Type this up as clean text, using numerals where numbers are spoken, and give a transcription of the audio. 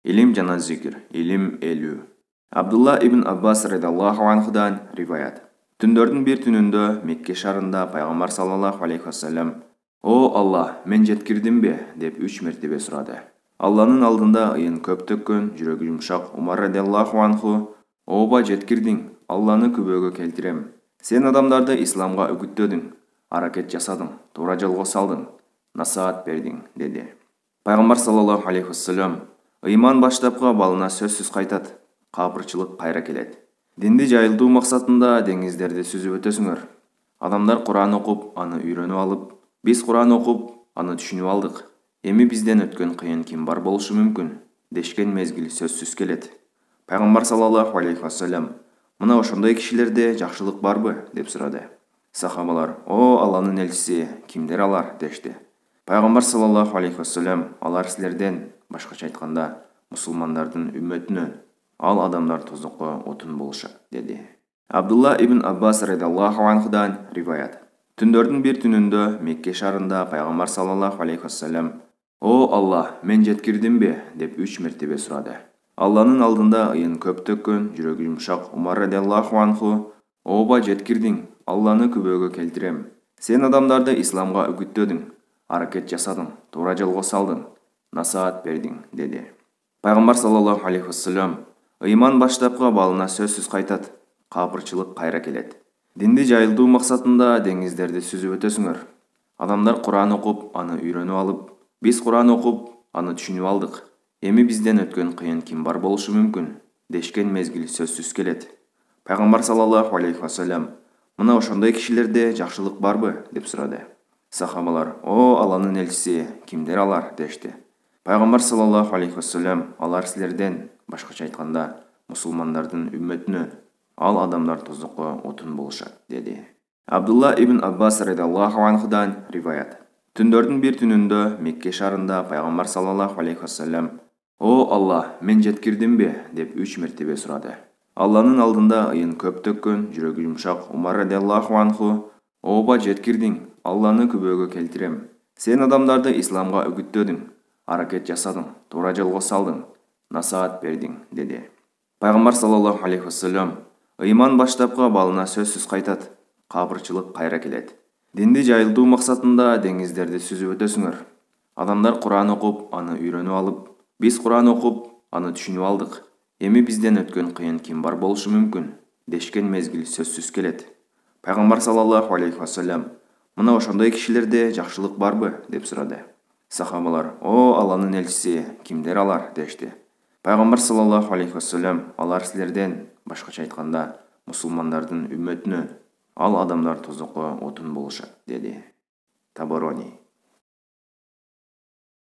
Илим жана зикир, илим элүү. Абдулла ибн Аббас радиаллаху анхудан риваят. Түндөрдүн бир түнүндө Мекке шаарында пайгамбар саллаллаху алейхи вассалам: "О Алла, мен жеткирдимби?" деп 3 мертебе сурады. Алланын алдында ыйын көп төккөн, жүрөгү жумшак Умар радиаллаху анху: "Ооба, жеткирдиң, Алланы күбөгө келтирем. Сен адамдарды исламга үгүттөдүң, аракет жасадың, туура жолго салдың, насаат бердиң" деди. Пайгамбар саллаллаху алейхи вассалам: "Ыйман баштапкы балына сөзсүз кайтат, капырчылык кайра келет. Динди жайылтуу максатында деңиздерди сүзүп өтөсүңөр. Адамдар Кур'ан окуп, аны үйрөнүп алып, биз Кур'ан окуп, аны түшүнүп алдык. Эми бизден өткөн кыйын ким бар болушу мүмкүн? Дешкен мезгил сөзсүз келет." Пайгамбар саллаллаху алейхи вассалам: "Мына ошондой кишилерде жакшылык барбы?" деп сурады. Сахабалар: "О Алланын элчиси, кимдер алар?" дешти. Пайгамбар саллаллаху алейхи вассалам: "Алар силерден, башкача айтканда, мусулмандардын үммөтүнөн, ал адамдар тозокко отун болушат" деди. Абдулла ибн Аббас радиаллаху анхудан риваят. Түндөрдүн бир түнүндө Мекке шаарында пайгамбар саллаллаху алейхи вассалам: "О Алла, мен жеткирдимби?" деп 3 мертебе сурады. Алланын алдында ыйын көп төккөн, жүрөгү жумшак Умар радиаллаху анху: "Ооба, жеткирдиң, Алланы күбөгө келтирем. Сен адамдарды исламга үгүттөдүң, аракет жасадың, туура жолго салдың, насаат бердиң" деди. Пайгамбар саллаллаху алейхи вассалам: "Ыйман баштапкы балына сөзсүз кайтат, капырчылык кайра келет. Динди жайылтуу максатында деңиздерди сүзүп өтөсүңөр. Адамдар Кур'ан окуп, аны үйрөнүп алып, биз Кур'ан окуп, аны түшүнүп алдык. Эми бизден өткөн кыйын ким бар болушу мүмкүн? Дешкен мезгил сөзсүз келет." Пайгамбар саллаллаху алейхи вассалам: "Мына ошондой кишилерде жакшылык барбы?" деп сурады. Сахабалар: "О Алланын элчиси, кимдер алар?" дешти. Пайгамбар саллаллаху алейхи вассалам: "Алар силерден, башкача айтканда, мусулмандардын үммөтүнөн, ал адамдар тозокко отун болушат" деди. Абдулла ибн Аббас радиаллаху анхудан риваят. Түндөрдүн бир түнүндө Мекке шаарында пайгамбар саллаллаху алейхи вассалам: "О Алла, мен жеткирдимби?" деп 3 мертебе сурады. Алланын алдында ыйын көп төккөн, жүрөгү жумшак Умар радиаллаху анху: "Ооба, жеткирдиң, Алланы күбөгө келтирем. Сен адамдарды исламга үгүттөдүң, аракет жасадың, туура жолго салдың, насаат бердиң" деди. Пайгамбар саллаллаху алейхи вассалам: "Ыйман баштапкы балына сөзсүз кайтат, капырчылык кайра келет. Динди жайылтуу максатында деңиздерди сүзүп өтөсүңөр. Адамдар Кур'ан окуп, аны үйрөнүп алып, биз Кур'ан окуп, аны түшүнүп алдык. Эми бизден өткөн кыйын ким бар болушу мүмкүн? Дешкен мезгил сөзсүз келет." Пайгамбар саллаллаху алейхи вассалам: "Мына ошондой кишилерде жакшылык барбы?" деп сурады. Сахабалар: "О Алланын элчиси, кимдер алар?" дешти. Пайгамбар саллаллаху алейхи вассалам: "Алар силерден, башкача айтканда, мусулмандардын үммөтүнөн, ал адамдар тозокко отун болушат" деди. Табарони